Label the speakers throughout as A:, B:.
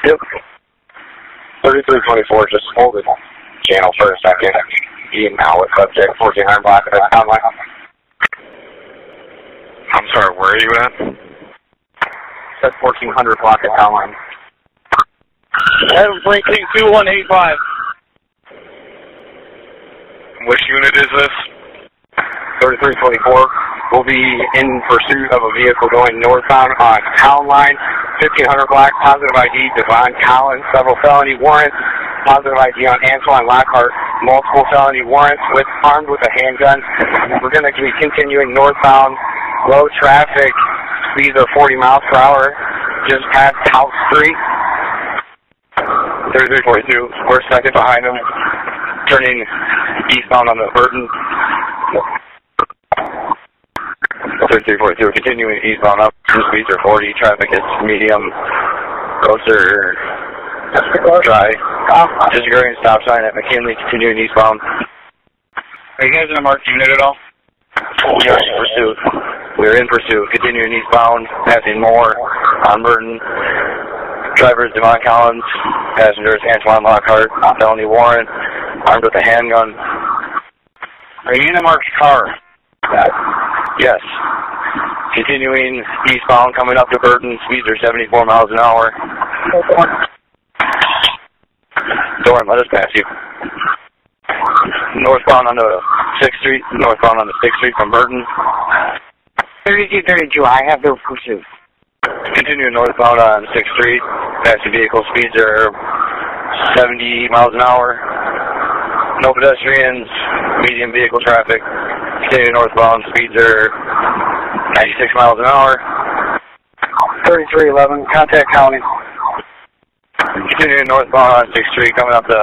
A: Yep. 3324, just hold it. Channel for a second. Being now with subject 1400 block at the town line.
B: I'm sorry, where are you at?
A: That's 1400 block at town line.
C: Breaking 2185.
B: Which unit is this?
A: 3324 will be in pursuit of a vehicle going northbound on town line. 1500 block, positive ID, Devon Collins, several felony warrants. Positive ID on Antoine Lockhart, multiple felony warrants armed with a handgun. We're going to be continuing northbound, low traffic, speeds are 40 miles per hour, just past House Street. 3342, we're second behind them, turning eastbound on the Burton. 3342, continuing eastbound up, speeds are 40, traffic is medium, roads are dry. Disagreeing stop sign at McKinley, continuing eastbound.
C: Are you guys in a marked unit at all?
A: We are in pursuit. We're in pursuit, continuing eastbound, passing Moore on Burton. Drivers Devon Collins, passengers Antoine Lockhart, felony warrant, armed with a handgun.
C: Are you in a marked car?
A: Yes. Continuing eastbound, coming up to Burton, speeds are 74 miles an hour. Doran, let us pass you. Northbound on the 6th Street, northbound on the 6th Street from Burton.
D: 3232, I have the pursuit.
A: Continuing northbound on 6th Street, passing vehicle speeds are 70 miles an hour. No pedestrians, medium vehicle traffic. Continuing northbound, speeds are 96 miles an hour.
D: 3311, contact county.
A: Continuing northbound on 6th Street, coming up to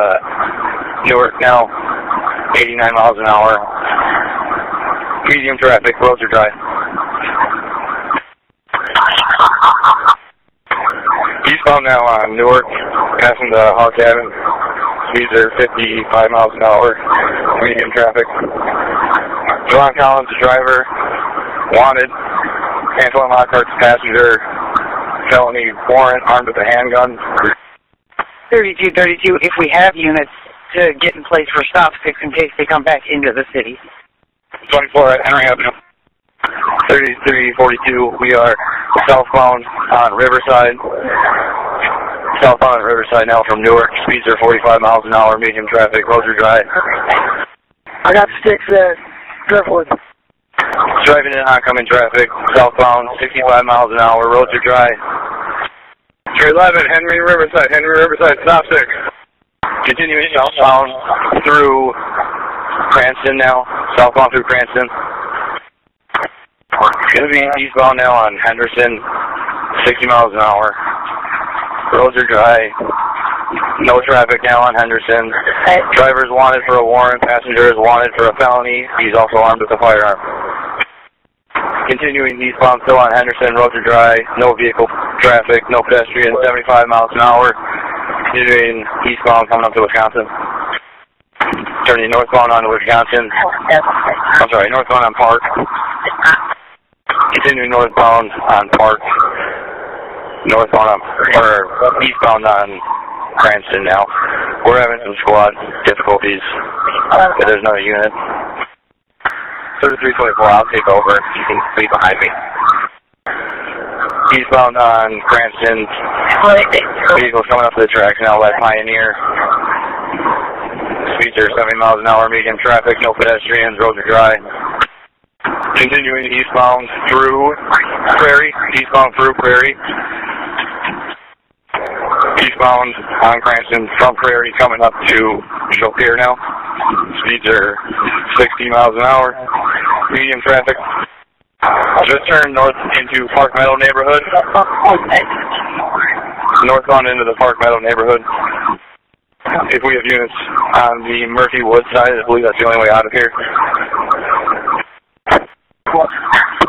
A: Newark now, 89 miles an hour. Medium traffic, roads are dry. Eastbound now on Newark, passing the Hog Cabin. Speeds are 55 miles an hour. Medium traffic. John Collins, the driver, wanted. Antoine Lockhart's passenger, felony warrant, armed with a handgun.
D: 3232, if we have units to get in place for stop sticks in case they come back into the city.
A: 24 at Henry Avenue. 3342, we are southbound on Riverside. Southbound on Riverside now from Newark. Speeds are 45 miles an hour, medium traffic, roads are dry.
D: I got sticks at Driftwood.
A: Driving in oncoming traffic, southbound, 65 miles an hour, roads are dry.
B: 311, Henry Riverside, stop 6.
A: Continuing southbound through Cranston now, southbound through Cranston. Going to be eastbound now on Henderson, 60 miles an hour. Roads are dry. No traffic now on Henderson. Driver's wanted for a warrant. Passenger is wanted for a felony. He's also armed with a firearm. Continuing eastbound still on Henderson. Roads are dry. No vehicle traffic. No pedestrians. 75 miles an hour. Continuing eastbound coming up to Wisconsin. Turning northbound onto Wisconsin. I'm sorry, northbound on Park. Continuing northbound on Park. Northbound on, or eastbound on Cranston now. We're having some squad difficulties, but there's another unit. 3324, I'll take over. You can be behind me. Eastbound on Cranston. Vehicles coming up to the tracks now by Pioneer. Speeds are 70 miles an hour, medium traffic, no pedestrians, roads are dry. Continuing eastbound through Prairie. Eastbound through Prairie. Eastbound on Cranston from Prairie coming up to Chaupier now. Speeds are 60 miles an hour. Medium traffic. Just turned north into Park Meadow neighborhood. Northbound into the Park Meadow neighborhood. If we have units on the Murphy Woods side, I believe that's the only way out of here.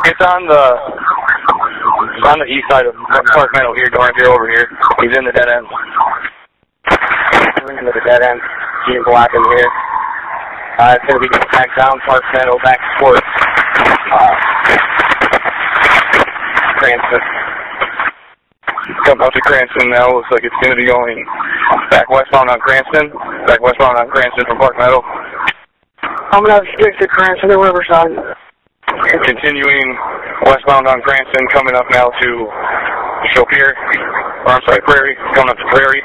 A: It's on the east side of Park Meadow here, Doran, if you're over here. He's in the dead end. Into the dead end. He's blocking here. It's going to be back down Park Meadow, back towards Cranston.
C: Coming up to Cranston now. Looks like it's going to be going back westbound on Cranston. Back westbound on Cranston from Park Meadow.
D: I'm going to stick to Cranston to Riverside.
C: Continuing westbound on Cranston, coming up now to Chaupier, or I'm sorry, Prairie, coming up to Prairie.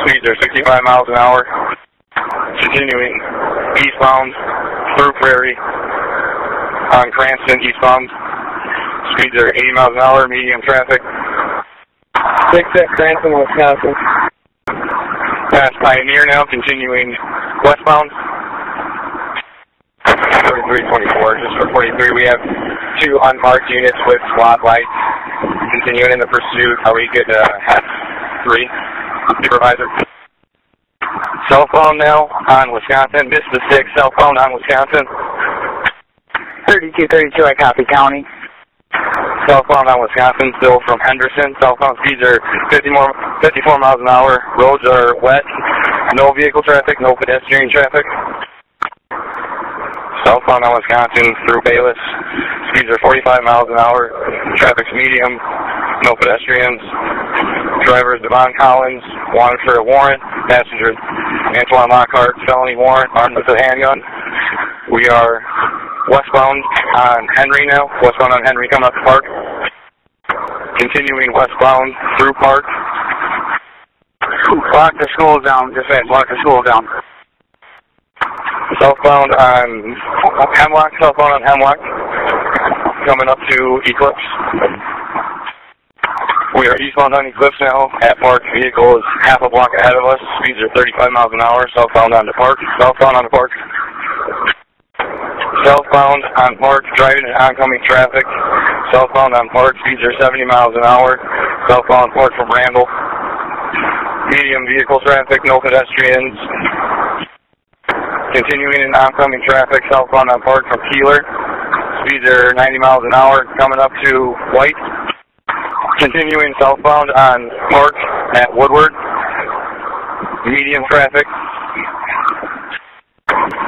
C: Speeds are 65 miles an hour. Continuing eastbound through Prairie on Cranston, eastbound. Speeds are 80 miles an hour, medium traffic.
D: 6 at Cranston, Wisconsin.
C: Past Pioneer now, continuing westbound. 3324, just for 43, we have 2 unmarked units with SWAT lights. Continuing in the pursuit, we could have 3. Supervisor. Southbound now on Wisconsin, missed the 6, southbound on Wisconsin.
D: 3232, I copy, county.
C: Southbound on Wisconsin, still from Henderson. Southbound speeds are 54 miles an hour. Roads are wet. No vehicle traffic, no pedestrian traffic. Southbound on Wisconsin through Bayless. Speeds are 45 miles an hour. Traffic's medium. No pedestrians. Driver is Devon Collins. Wanted for a warrant. Passenger Antoine Lockhart. Felony warrant. Armed with a handgun. We are westbound on Henry now. Westbound on Henry coming up to Park. Continuing westbound through Park.
D: Lock the school down. Dispatch, lock the school down.
C: Southbound on Hemlock. Southbound on Hemlock. Coming up to Eclipse. We are eastbound on Eclipse now. At Park, vehicle is half a block ahead of us. Speeds are 35 miles an hour. Southbound on the Park. Southbound on the Park. Southbound on Park, driving in oncoming traffic. Southbound on Park, speeds are 70 miles an hour. Southbound Park from Randall. Medium vehicle traffic, no pedestrians. Continuing in oncoming traffic, southbound on Park from Keeler. Speeds are 90 miles an hour, coming up to White. Continuing southbound on Park at Woodward. Medium traffic.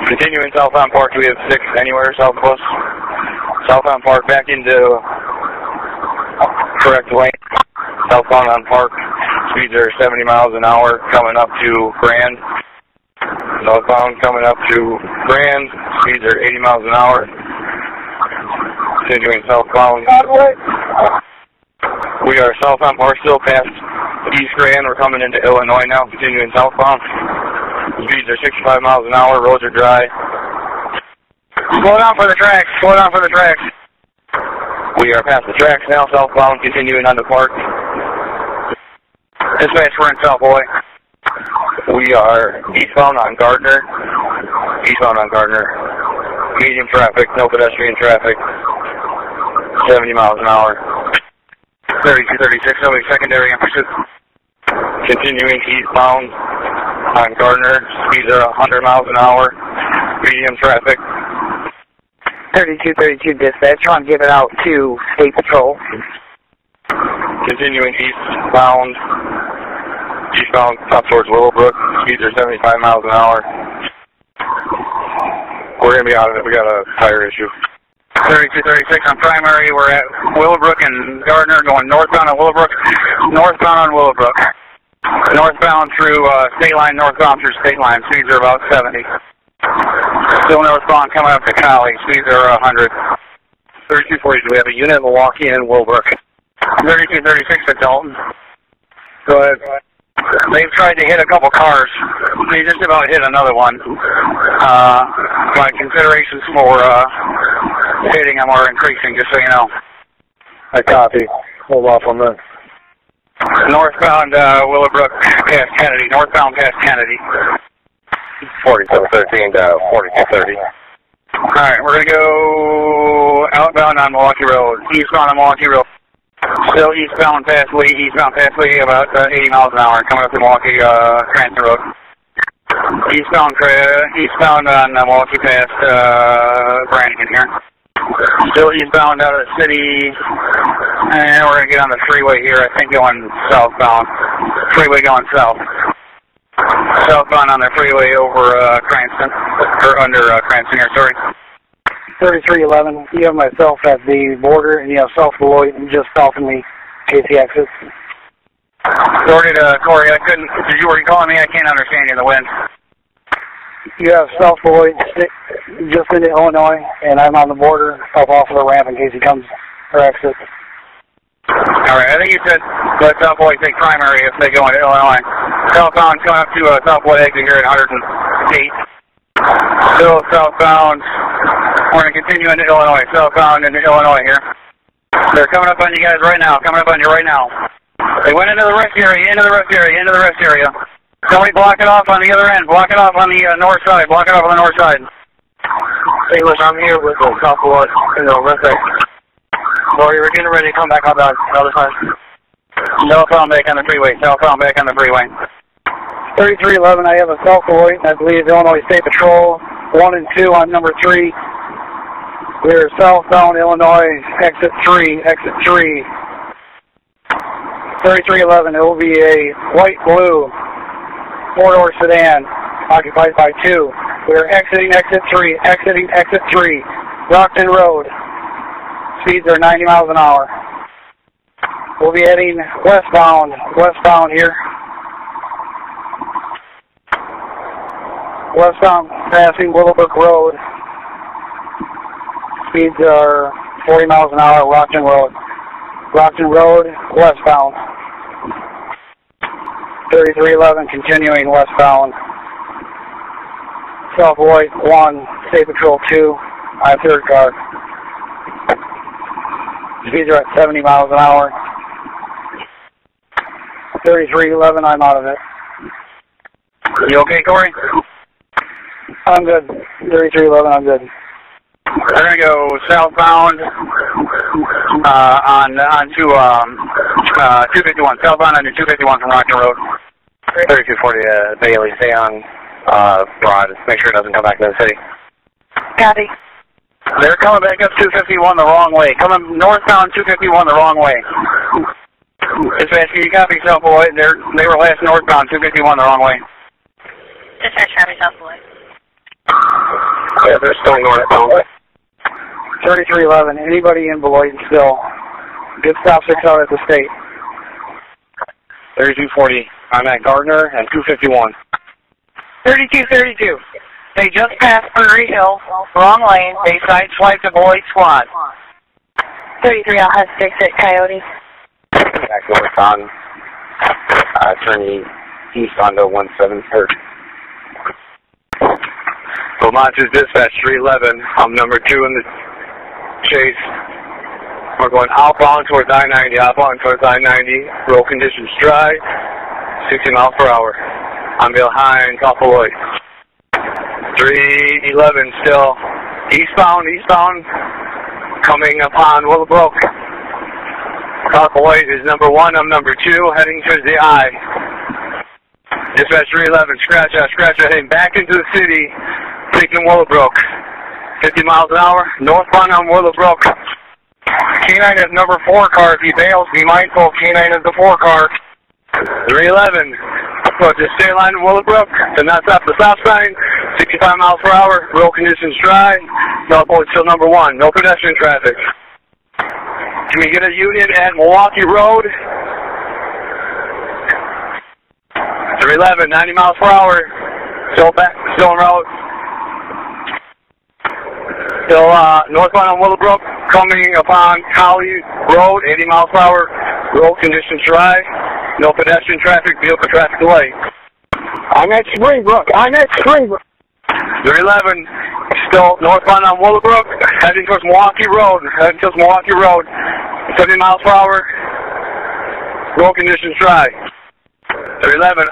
C: Continuing southbound Park, we have 6 anywhere south of us. Southbound Park back into correct lane. Southbound on Park, speeds are 70 miles an hour, coming up to Grand. Southbound coming up to Grand, speeds are 80 miles an hour. Continuing southbound. We are southbound Park, still past East Grand. We're coming into Illinois now, continuing southbound. Speeds are 65 miles an hour, roads are dry.
D: Slow down for the tracks, slow down for the tracks.
C: We are past the tracks now, southbound, continuing on the Park.
D: Dispatch, we're in South Boy.
C: We are eastbound on Gardner. Eastbound on Gardner. Medium traffic, no pedestrian traffic. 70 miles an hour.
D: 3236, no secondary in pursuit.
C: Continuing eastbound on Gardner, speeds are 100 miles an hour, medium traffic.
D: 3232 dispatch, trying to give it out to State Patrol.
C: Continuing eastbound up towards Willowbrook, speeds are 75 miles an hour. We're going to be out of it, we got a tire issue.
D: 3236 on primary, we're at Willowbrook and Gardner, going northbound on Willowbrook, northbound on Willowbrook. Northbound through state line, northbound through state line, speeds are about 70. Still northbound coming up to Cali, speeds are 100.
C: 3240, we have a unit in Milwaukee and Willowbrook.
D: 3236 at Dalton.
C: Go ahead.
D: They've tried to hit a couple cars. They just about hit another one. My considerations for hitting them are increasing, just so you know.
C: I copy. Hold off on that.
D: Northbound Willowbrook past Kennedy. Northbound past Kennedy.
C: 4713 to 4230.
D: Alright, we're going to go outbound on Milwaukee Road. Eastbound on Milwaukee Road. Still eastbound past Lee, about 80 miles an hour, coming up to Milwaukee Cranston Road. Eastbound on Milwaukee past Brannigan here. Still eastbound out of the city, and we're going to get on the freeway here, I think going southbound. Freeway going south. Southbound on the freeway over Cranston, or under Cranston here, sorry.
E: 3311, you have myself at the border, and you have South Beloit and just south of me, Casey exits.
D: Sorry to Corey, I couldn't, were you calling me? I can't understand you in the wind.
E: You have South Beloit just into Illinois, and I'm on the border up off of the ramp in case he comes or exits.
D: Alright, I think you said let South Beloit take primary if they go into Illinois. Southbound coming up to South Beloit exit here at 108. Still southbound. We're going to continue into Illinois. Southbound into Illinois here. They're coming up on you guys right now. Coming up on you right now. They went into the rest area, into the rest area, into the rest area. Somebody block it off on the other end. Block it off on the north side. Block it off on the north side.
A: English, I'm here with the South Beloit in the rest area. Sorry, we're getting ready to come back on the other side.
D: Southbound back on the freeway. Southbound back on the freeway.
E: 3311, I have a South Beloit, I believe Illinois State Patrol, 1 and 2 on number 3. We're southbound Illinois, exit 3, exit 3. 3311, it will be a white-blue 4-door sedan, occupied by 2. We're exiting exit 3, exiting exit 3, Rockton Road. Speeds are 90 miles an hour. We'll be heading westbound here. Westbound passing Willowbrook Road. Speeds are 40 miles an hour, Rockton Road. Rockton Road, westbound. 3311 continuing westbound. South Beloit 1, State Patrol 2, I have third car. Speeds are at 70 miles an hour. 3311, I'm out of it.
D: You okay, Corey?
E: I'm good. 3311, I'm good.
D: We're going to go southbound on to 251. Southbound on 251 from Rockton Road.
A: 3240 Bailey, stay on Broad. Make sure it doesn't come back to the city.
F: Copy.
D: They're coming back up 251 the wrong way. Coming northbound 251 the wrong way. Dispatch, can you copy South Beloit? They were last northbound 251 the wrong way.
F: Dispatch, copy South Beloit.
A: Yeah, they're still northbound.
E: 3311, anybody in Beloit still? Good stop 6 out at the state.
A: 3240, I'm at Gardner and 251.
F: 3232. They just passed Prairie Hill, wrong lane. They sideswiped the Beloit squad. 33, I'll have 6 at Coyote.
A: Back north on, turning east onto 173rd. Vermont is dispatch 311. I'm number 2 in the chase. We're going outbound towards I-90, outbound towards I-90. Road conditions dry, 60 miles per hour. I'm behind South Beloit. 311 still eastbound, coming upon Willowbrook. South Beloit is number 1, I'm number 2, heading towards the I. Dispatch 311, scratch out, heading back into the city, taking Willowbrook. 50 miles an hour, northbound on Willowbrook. K9 is number 4 car. If he bails, be mindful. K9 is the 4 car. 311. So just stay in line in Willowbrook. Do not stop the stop sign. 65 miles per hour. Road conditions dry. South Beloit still number 1. No pedestrian traffic. Can we get a union at Milwaukee Road? 311. 90 miles per hour. Still en route. Still northbound on Willowbrook, coming upon Holly Road, 80 miles per hour. Road conditions dry. No pedestrian traffic, vehicle traffic delay.
E: I'm at Springbrook.
A: 311, still northbound on Willowbrook, heading towards Milwaukee Road. 70 miles per hour. Road conditions dry. 311,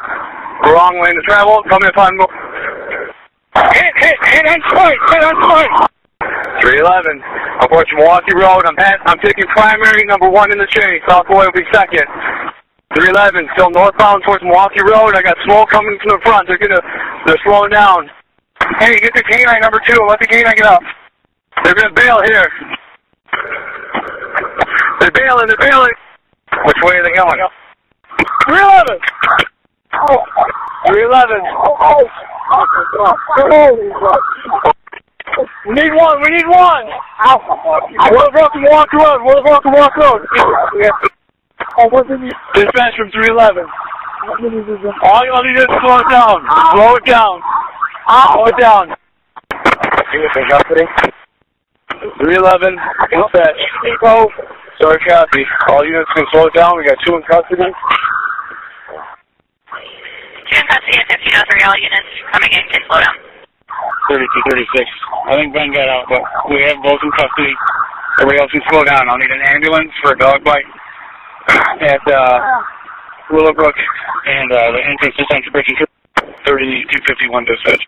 A: wrong lane to travel, coming upon. Hit on point. 311, approaching Milwaukee Road. I'm taking primary, number 1 in the chase. South Beloit will be second. 311, still northbound towards Milwaukee Road. I got smoke coming from the front. They're slowing down. Hey, get the K9 number 2. Let the K9 get up. They're gonna bail here. They're bailing. Which way are they going? 311. 311. We need one. Willowbrook and Milwaukee Road.
E: Dispatch from 311. All you need is to slow it down. Slow it down. Slow it down.
C: Units in custody.
E: 311. Dispatch.
C: Sorry, copy. All units can slow it down. We got 2 in custody.
F: 2 in custody at 1503. All units coming in can slow down.
D: 3236. I think Ben got out, but we have both in custody. Everybody else can slow down. I'll need an ambulance for a dog bite at Willowbrook and the entrance to Central Bridge. 3251 dispatch.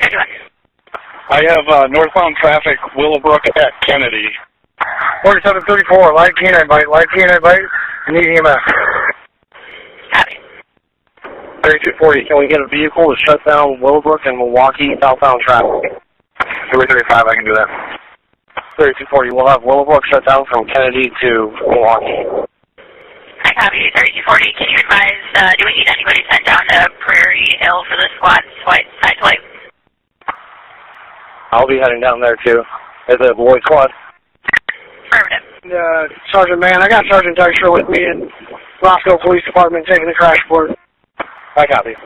F: 3251.
C: I have northbound traffic, Willowbrook at Kennedy.
E: 4734. Light canine bite. Light canine bite. I need EMS.
F: Copy.
C: 3240. Can we get a vehicle to shut down Willowbrook and Milwaukee southbound traffic? 335. I can do that. 3240. We'll have Willowbrook shut down from Kennedy to Milwaukee.
F: I copy. 3240. Can you advise, do we need anybody sent down to Prairie Hill for the squad side swipe?
C: I'll be heading down there too. Is it Lloyd Squad?
F: Affirmative.
E: Sergeant Mann, I got Sergeant Dykstra with me in Roscoe Police Department taking the crash report.
C: I copy.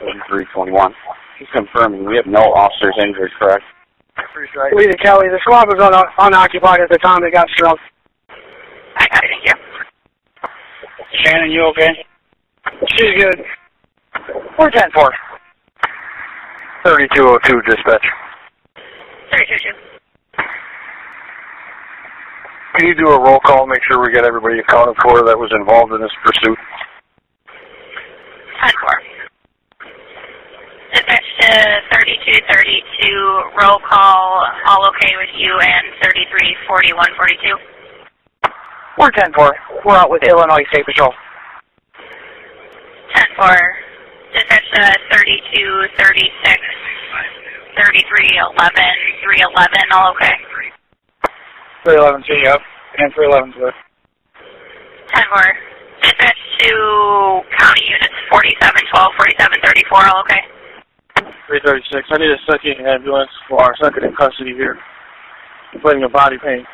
C: 3321. He's confirming we have no officers injured, correct?
E: Lee to Kelly, the squad was unoccupied at the time it got struck.
F: I copy. Thank you.
D: Shannon, you okay?
E: She's good.
F: We're 10-4.
C: 3202 dispatch.
F: 3222.
C: Can you do a roll call, make sure we get everybody accounted for that was involved in this pursuit?
F: 10-4. Dispatch to 3232, roll call, all okay with you, and 334142.
E: We're 10-4. We're out with Illinois State Patrol.
F: 10-4. Dispatch to 3236, 3311, 311, all okay.
E: 311 C, yep. And 311 to
F: 10-4. Dispatch to county units 4712, 4734, all okay.
E: 336. I need a second ambulance for our second in custody here. Complaining of body pain.